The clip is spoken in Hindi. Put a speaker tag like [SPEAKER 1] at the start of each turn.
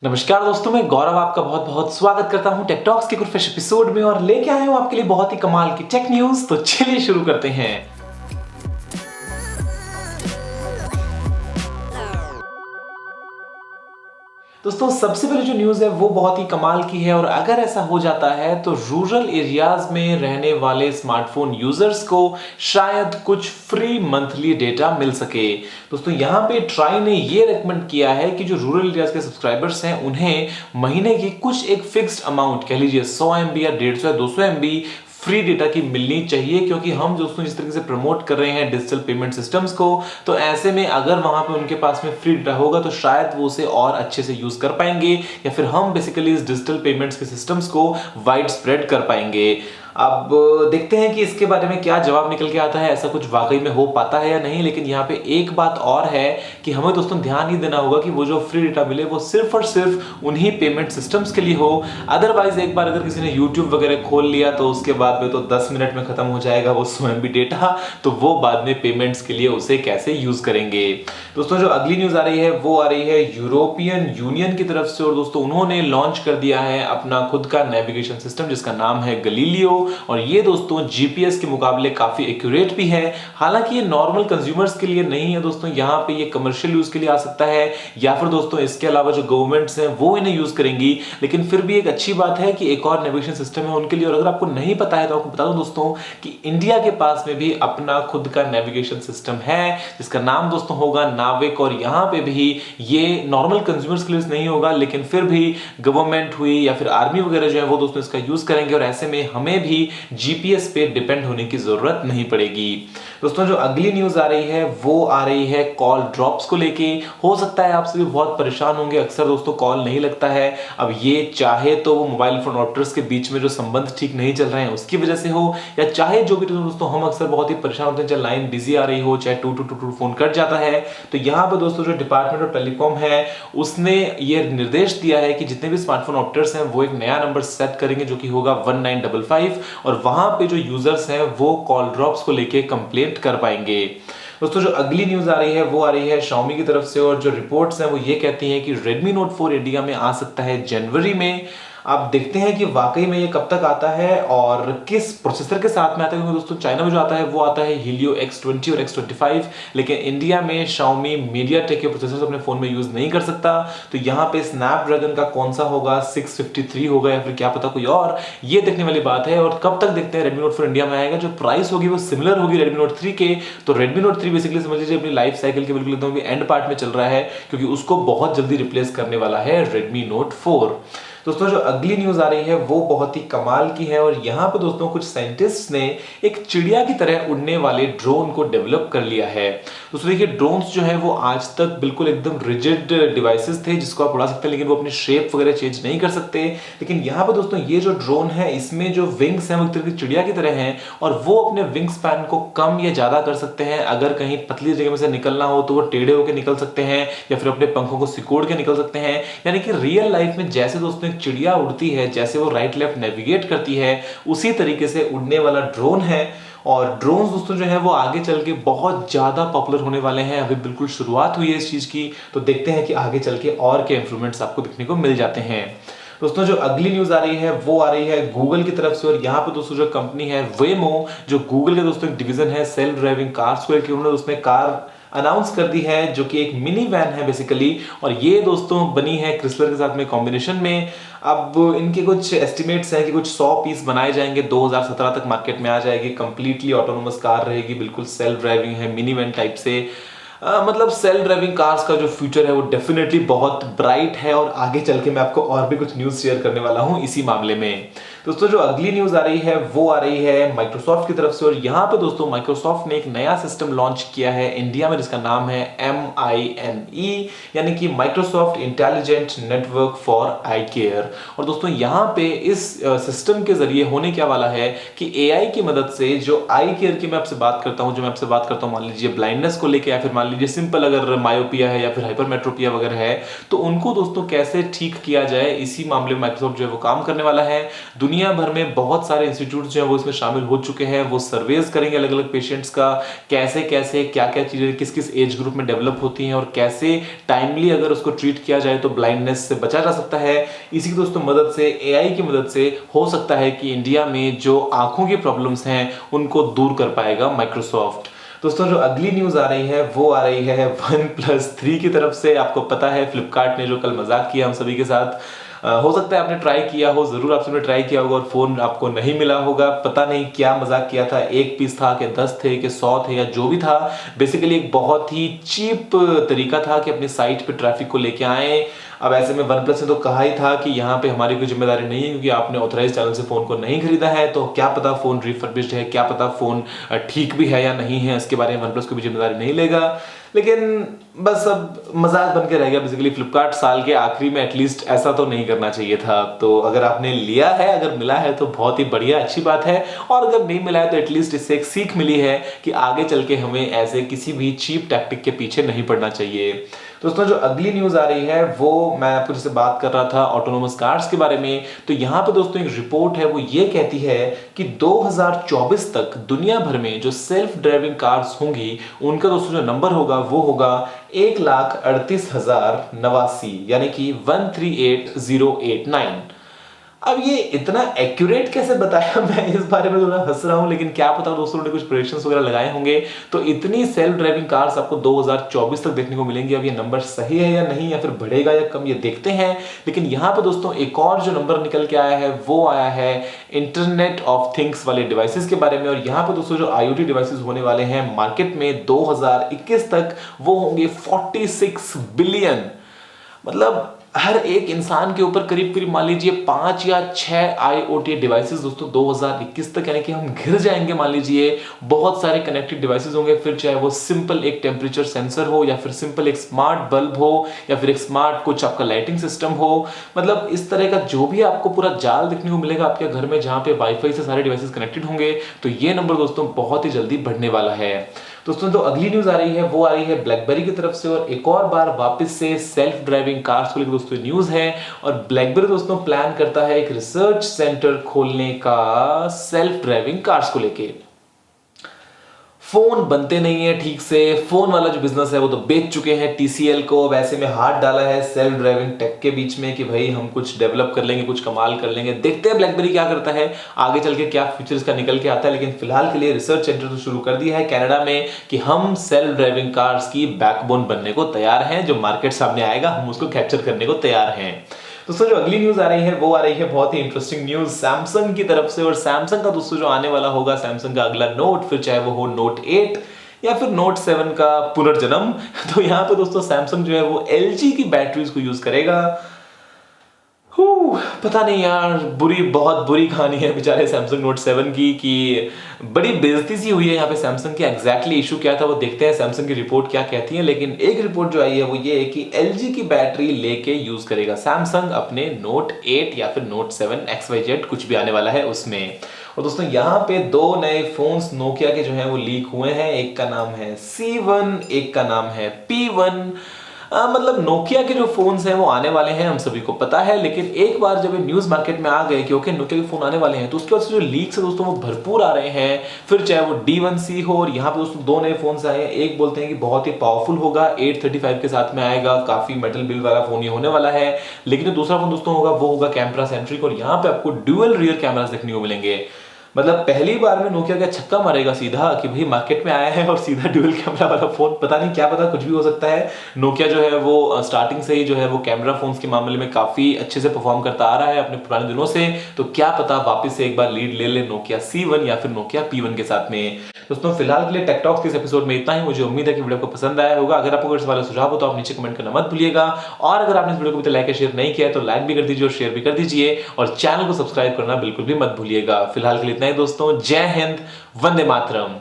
[SPEAKER 1] नमस्कार दोस्तों, मैं गौरव आपका बहुत बहुत स्वागत करता हूं टेक टॉक्स के कुछ फ्रेश एपिसोड में और लेके आए हूं आपके लिए बहुत ही कमाल की टेक न्यूज। तो चलिए शुरू करते हैं। दोस्तों सबसे पहले जो न्यूज़ है वो बहुत ही कमाल की है और अगर ऐसा हो जाता है तो रूरल एरियाज में रहने वाले स्मार्टफोन यूजर्स को शायद कुछ फ्री मंथली डेटा मिल सके। दोस्तों यहाँ पे ट्राई ने ये रेकमेंड किया है कि जो रूरल एरियाज के सब्सक्राइबर्स हैं उन्हें महीने की कुछ एक फिक्स्ड अमाउंट कह लीजिए 100 MB या 150 या 200 MB फ्री डेटा की मिलनी चाहिए, क्योंकि हम दोस्तों जिस तरीके से प्रमोट कर रहे हैं डिजिटल पेमेंट सिस्टम्स को, तो ऐसे में अगर वहां पे उनके पास में फ्री डेटा होगा तो शायद वो उसे और अच्छे से यूज कर पाएंगे या फिर हम बेसिकली इस डिजिटल पेमेंट्स के सिस्टम्स को वाइड स्प्रेड कर पाएंगे। अब देखते हैं कि इसके बारे में क्या जवाब निकल के आता है, ऐसा कुछ वाकई में हो पाता है या नहीं। लेकिन यहाँ पे एक बात और है कि हमें दोस्तों ध्यान ही देना होगा कि वो जो फ्री डेटा मिले वो सिर्फ और सिर्फ उन्हीं पेमेंट सिस्टम्स के लिए हो। अदरवाइज एक बार अगर किसी ने यूट्यूब वगैरह खोल लिया तो उसके बाद में तो 10 मिनट में खत्म हो जाएगा वो 100 MB डेटा, तो वो बाद में पेमेंट्स के लिए उसे कैसे यूज करेंगे। दोस्तों जो अगली न्यूज आ रही है वो आ रही है यूरोपियन यूनियन की तरफ से, और दोस्तों उन्होंने लॉन्च कर दिया है अपना खुद का नेविगेशन सिस्टम जिसका नाम है गलीलियो। और ये दोस्तों जीपीएस के मुकाबले काफी एक्यूरेट भी है। हालांकि ये नॉर्मल कंज्यूमर्स के लिए नहीं है दोस्तों, यहाँ पे ये कमर्शियल यूज के लिए आ सकता है या फिर दोस्तों इसके अलावा जो गवर्नमेंट्स हैं वो इन्हें यूज करेंगी। लेकिन फिर भी एक अच्छी बात है कि एक और नेविगेशन सिस्टम है उनके लिए। और अगर आपको नहीं पता है तो आपको बता दूं दोस्तों कि इंडिया के पास में भी अपना खुद का नेविगेशन सिस्टम है जिसका नाम दोस्तों होगा नाविक। और यहाँ पे भी ये नॉर्मल कंज्यूमर्स के लिए नहीं होगा, लेकिन फिर भी गवर्नमेंट हुई या फिर आर्मी वगैरह जो है वो दोस्तों इसका यूज करेंगे और ऐसे में हमें भी जीपीएस पे डिपेंड होने की जरूरत नहीं पड़ेगी। दोस्तों जो अगली न्यूज आ रही है वो आ रही है कॉल ड्रॉप्स को लेके। हो सकता है आप सभी बहुत परेशान होंगे, अक्सर दोस्तों कॉल नहीं लगता है। अब ये चाहे तो वो मोबाइल फोन ऑपरेटर्स के बीच में जो संबंध ठीक नहीं चल रहे हैं उसकी वजह से हो, या चाहे जो भी दोस्तों हम अक्सर बहुत ही परेशान होते हैं, चाहे लाइन बिजी आ रही हो, चाहे टू टू टू टू फोन कट जाता है। तो यहाँ पर दोस्तों जो डिपार्टमेंट ऑफ टेलीकॉम है उसने ये निर्देश दिया है कि जितने भी स्मार्टफोन ऑपरेटर्स हैं वो एक नया नंबर सेट करेंगे जो कि होगा 1955, और वहां पे जो यूजर्स हैं वो कॉल ड्रॉप्स को लेके कंप्लेंट कर पाएंगे। दोस्तों जो अगली न्यूज आ रही है वो आ रही है Xiaomi की तरफ से, और जो रिपोर्ट्स हैं वो ये कहती हैं कि Redmi Note 4 इंडिया में आ सकता है जनवरी में। आप देखते हैं कि वाकई में ये कब तक आता है और किस प्रोसेसर के साथ में आता है, क्योंकि दोस्तों चाइना में जो आता है वो आता है Helio X20 और X25, लेकिन इंडिया में Xiaomi MediaTek के प्रोसेसर अपने फोन में यूज नहीं कर सकता। तो यहाँ पे स्नैपड्रैगन का कौन सा होगा, 653 होगा या फिर क्या पता कोई और, ये देखने वाली बात है। और कब तक देखते हैं Redmi Note 4 इंडिया में आएगा। जो प्राइस होगी वो सिमिलर होगी Redmi Note 3 के। तो Redmi Note 3 बेसिकली समझ लीजिए अपनी लाइफ साइकिल के बिल्कुल एकदम एंड पार्ट में चल रहा है, क्योंकि उसको बहुत जल्दी रिप्लेस करने वाला है Redmi Note 4। दोस्तों जो अगली न्यूज आ रही है वो बहुत ही कमाल की है, और यहाँ पे दोस्तों कुछ साइंटिस्ट्स ने एक चिड़िया की तरह उड़ने वाले ड्रोन को डेवलप कर लिया है। दोस्तों देखिए ड्रोन्स जो है वो आज तक बिल्कुल एकदम रिजिड डिवाइसेस थे जिसको आप उड़ा सकते हैं, लेकिन वो अपनी शेप वगैरह चेंज नहीं कर सकते। लेकिन यहाँ पे दोस्तों ये जो ड्रोन है इसमें जो विंग्स हैं वो एक तरह की चिड़िया की तरह हैं, और वो अपने विंग स्पैन को कम या ज्यादा कर सकते हैं। अगर कहीं पतली जगह में से निकलना हो तो वो टेढ़े होकर निकल सकते हैं या फिर अपने पंखों को सिकोड़ के निकल सकते हैं। यानी कि रियल लाइफ में जैसे दोस्तों चिड़िया उड़ती है, जैसे वो राइट लेफ्ट नेविगेट करती है, उसी तरीके से उड़ने वाला ड्रोन है। और ड्रोन्स दोस्तों जो है वो आगे चल के बहुत ज्यादा पॉपुलर होने वाले हैं। अभी बिल्कुल शुरुआत हुई है इस चीज की, तो देखते हैं कि आगे चल के और क्या इंप्रूवमेंट्स आपको देखने को मिल जाते हैं। दोस्तों जो अगली न्यूज आ रही है वो आ रही है गूगल की तरफ से, और यहाँ पे दोस्तों जो कंपनी है वेमो, जो गूगल के दोस्तों एक डिवीजन है सेल्फ ड्राइविंग कार्स को लेकर, उन्होंने उसमें कार अनाउंस कर दी है जो कि एक मिनी वैन है बेसिकली, और ये दोस्तों बनी है क्रिसलर के साथ में कॉम्बिनेशन में। अब इनके कुछ एस्टिमेट्स हैं कि कुछ 100 पीस बनाए जाएंगे, 2017 तक मार्केट में आ जाएगी। कंप्लीटली ऑटोनोमस कार रहेगी, बिल्कुल सेल्फ ड्राइविंग है, मिनी वैन टाइप से। मतलब सेल्फ ड्राइविंग कार्स का जो फ्यूचर है वो डेफिनेटली बहुत ब्राइट है, और आगे चल के मैं आपको और भी कुछ न्यूज़ शेयर करने वाला हूं इसी मामले में। दोस्तों जो अगली न्यूज़ आ रही है वो आ रही है माइक्रोसॉफ्ट की तरफ से, और यहाँ पे दोस्तों माइक्रोसॉफ्ट ने एक नया सिस्टम लॉन्च किया है इंडिया में जिसका नाम है MINE, यानी कि Microsoft intelligent network for I care. और दोस्तों यहाँ पे इस सिस्टम के जरिए होने क्या वाला है कि AI की मदद से जो आई केयर की मैं आपसे बात करता हूँ, मान लीजिए ब्लाइंडनेस को लेकर, या फिर मान लीजिए सिंपल अगर मायोपिया है या फिर हाइपरमेट्रोपिया वगैरह है, तो उनको दोस्तों कैसे ठीक किया जाए, इसी मामले में माइक्रोसॉफ्ट जो है वो काम करने वाला है। दुनिया दुनिया भर में बहुत सारे इंस्टीट्यूट जो है वो इसमें शामिल हो चुके हैं। वो सर्वेज करेंगे अलग अलग पेशेंट्स का, कैसे कैसे क्या क्या चीज़ें किस किस एज ग्रुप में डेवलप होती हैं और कैसे टाइमली अगर उसको ट्रीट किया जाए तो ब्लाइंडनेस से बचा जा सकता है। इसी की दोस्तों मदद से, एआई की मदद से हो सकता है कि इंडिया में जो आंखों की प्रॉब्लम्स हैं उनको दूर कर पाएगा माइक्रोसॉफ्ट। दोस्तों जो अगली न्यूज आ रही है वो आ रही है OnePlus 3 की तरफ से। आपको पता है फ्लिपकार्ट ने जो कल मजाक किया हम सभी के साथ, हो सकता है आपने ट्राई किया हो, जरूर आप सबने ट्राई किया होगा और फोन आपको नहीं मिला होगा। पता नहीं क्या मजाक किया था, एक पीस था कि 10 थे कि 100 थे या जो भी था। बेसिकली एक बहुत ही चीप तरीका था कि अपनी साइट पे ट्रैफिक को लेके आए। अब ऐसे में OnePlus ने तो कहा ही था कि यहाँ पे हमारी कोई जिम्मेदारी नहीं है क्योंकि आपने ऑथराइज चैनल से फोन को नहीं खरीदा है, तो क्या पता फोन रिफर्बिश्ड है, क्या पता फोन ठीक भी है या नहीं है, इसके बारे में OnePlus को भी जिम्मेदारी नहीं लेगा। लेकिन बस अब मजाक बन के रह गया। बेसिकली फ्लिपकार्ट साल के आखिरी में एटलीस्ट ऐसा तो नहीं करना चाहिए था। तो अगर आपने लिया है, अगर मिला है तो बहुत ही बढ़िया, अच्छी बात है। और अगर नहीं मिला है तो एटलीस्ट इससे एक सीख मिली है कि आगे चल के हमें ऐसे किसी भी चीप टैक्टिक के पीछे नहीं पड़ना चाहिए। दोस्तों जो अगली न्यूज आ रही है वो मैं आपको जैसे बात कर रहा था ऑटोनोमस कार्स के बारे में, तो यहाँ पे दोस्तों एक रिपोर्ट है वो ये कहती है कि 2024 तक दुनिया भर में जो सेल्फ ड्राइविंग कार्स होंगी उनका दोस्तों जो नंबर होगा वो होगा 1,38,089, यानी कि 138,089। अब ये इतना एक्यूरेट कैसे बताया, मैं इस बारे में थोड़ा हंस रहा हूं, लेकिन क्या पता दोस्तों ने कुछ प्रेडिक्शंस वगैरह लगाए होंगे। तो इतनी सेल्फ ड्राइविंग कार्स आपको 2024 तक देखने को मिलेंगी। अब ये नंबर सही है या नहीं, या फिर बढ़ेगा या कम, ये देखते हैं। लेकिन यहाँ पे दोस्तों एक और जो नंबर निकल के आया है वो आया है इंटरनेट ऑफ थिंग्स वाले डिवाइसेस के बारे में। और यहाँ पे दोस्तों जो IoT डिवाइसेस होने वाले हैं मार्केट में 2021 तक वो होंगे 46 बिलियन। मतलब हर एक इंसान के ऊपर करीब करीब मान लीजिए 5 या 6 IoT डिवाइसेस दोस्तों 2021 तक, यानी कि हम घिर जाएंगे। मान लीजिए बहुत सारे कनेक्टेड डिवाइसेस होंगे, फिर चाहे वो सिंपल एक टेम्परेचर सेंसर हो, या फिर सिंपल एक स्मार्ट बल्ब हो, या फिर एक स्मार्ट कुछ आपका लाइटिंग सिस्टम हो। मतलब इस तरह का जो भी आपको पूरा जाल देखने को मिलेगा आपके घर में, जहां पे वाईफाई से सारे डिवाइसेस कनेक्टेड होंगे। तो ये नंबर दोस्तों बहुत ही जल्दी बढ़ने वाला है। दोस्तों तो अगली न्यूज आ रही है वो आ रही है ब्लैकबेरी की तरफ से, और एक और बार वापस से सेल्फ ड्राइविंग कार्स को लेकर दोस्तों न्यूज है। और ब्लैकबेरी दोस्तों प्लान करता है एक रिसर्च सेंटर खोलने का सेल्फ ड्राइविंग कार्स को लेके। फोन बनते नहीं है ठीक से, फोन वाला जो बिजनेस है वो तो बेच चुके हैं TCL को। वैसे में हाथ डाला है सेल्फ ड्राइविंग टेक के बीच में कि भाई हम कुछ डेवलप कर लेंगे, कुछ कमाल कर लेंगे। देखते हैं ब्लैकबेरी क्या करता है, आगे चल के क्या फ्यूचर इसका निकल के आता है। लेकिन फिलहाल के लिए रिसर्च सेंटर तो शुरू कर दिया है कनाडा में कि हम सेल्फ ड्राइविंग कार्स की बैकबोन बनने को तैयार हैं। जो मार्केट सामने आएगा हम उसको कैप्चर करने को तैयार हैं। दोस्तों जो अगली न्यूज आ रही है वो आ रही है बहुत ही इंटरेस्टिंग न्यूज सैमसंग की तरफ से। और सैमसंग का दोस्तों जो आने वाला होगा, सैमसंग का अगला नोट, फिर चाहे वो हो नोट 8 या फिर नोट 7 का पुनर्जन्म। तो यहाँ पे दोस्तों सैमसंग जो है वो LG की बैटरीज को यूज करेगा। पता नहीं यार, बहुत बुरी कहानी है बेचारे सैमसंग नोट 7 की, कि बड़ी बेइज्जती सी हुई है यहाँ पे सैमसंग की। एग्जैक्टली इशू क्या था वो देखते हैं सैमसंग की रिपोर्ट क्या कहती है। लेकिन एक रिपोर्ट जो आई है वो ये है कि LG की बैटरी लेके यूज करेगा सैमसंग अपने नोट 8 या फिर नोट 7 XYZ कुछ भी आने वाला है उसमें। और दोस्तों यहाँ पे 2 नए फोन्स नोकिया के जो हैं वो लीक हुए हैं। एक का नाम है C1, एक का नाम है P1। मतलब नोकिया के जो फोन्स हैं वो आने वाले हैं, हम सभी को पता है। लेकिन एक बार जब ये न्यूज मार्केट में आ गए कि ओके नोकिया के फोन आने वाले हैं, तो उसके बाद से जो लीक्स है दोस्तों वो भरपूर आ रहे हैं। फिर चाहे वो D1C हो, और यहाँ पे दोस्तों 2 नए फोन्स आए हैं। एक बोलते हैं कि बहुत ही पावरफुल होगा, 835 के साथ में आएगा, काफी मेटल बिल्ड वाला फोन ये होने वाला है। लेकिन जो दूसरा फोन दोस्तों होगा वो होगा कैमरा सेंट्रिक, और यहाँ पे आपको ड्यूअल रियर कैमरास देखने को मिलेंगे। मतलब पहली बार में नोकिया का छक्का मारेगा सीधा कि भाई मार्केट में आया है और सीधा ड्यूअल कैमरा वाला फोन। पता नहीं क्या पता, कुछ भी हो सकता है। नोकिया जो है वो स्टार्टिंग से ही जो है वो कैमरा फोन्स के मामले में काफी अच्छे से परफॉर्म करता आ रहा है अपने पुराने दिनों से। तो क्या पता वापस से एक बार लीड ले ले नोकिया C1 या फिर नोकिया P1 के साथ में। दोस्तों फिलहाल के लिए टेक टॉक्स के इस एपिसोड में इतना ही। मुझे उम्मीद है कि वीडियो को पसंद आया होगा। अगर आपको इस वाला सुझाव हो तो आप नीचे कमेंट करना मत भूलिएगा। और अगर आपने इस वीडियो को अभी तक लाइक या शेयर नहीं किया है तो लाइक भी कर दीजिए और शेयर भी कर दीजिए, और चैनल को सब्सक्राइब करना बिल्कुल भी मत भूलिएगा। फिलहाल के लिए इतना ही दोस्तों। जय हिंद, वंदे मातरम।